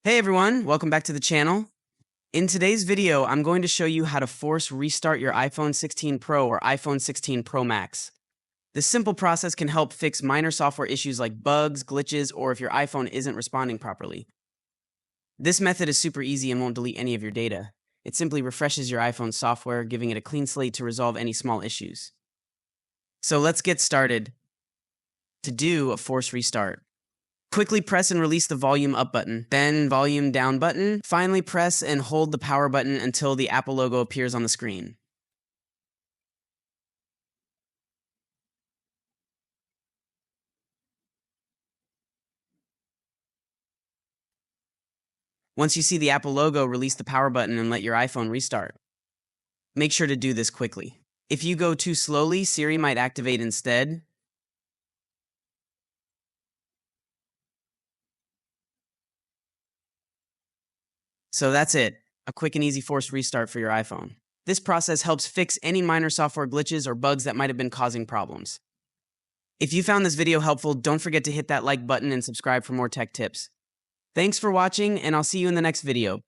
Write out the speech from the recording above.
Hey everyone, welcome back to the channel. In today's video, I'm going to show you how to force restart your iPhone 16 Pro or iPhone 16 Pro Max. This simple process can help fix minor software issues like bugs, glitches, or if your iPhone isn't responding properly. This method is super easy and won't delete any of your data. It simply refreshes your iPhone software, giving it a clean slate to resolve any small issues. So let's get started. To do a force restart, quickly press and release the volume up button, then volume down button. Finally, press and hold the power button until the Apple logo appears on the screen. Once you see the Apple logo, release the power button and let your iPhone restart. Make sure to do this quickly. If you go too slowly, Siri might activate instead. So that's it, a quick and easy forced restart for your iPhone. This process helps fix any minor software glitches or bugs that might have been causing problems. If you found this video helpful, don't forget to hit that like button and subscribe for more tech tips. Thanks for watching, and I'll see you in the next video.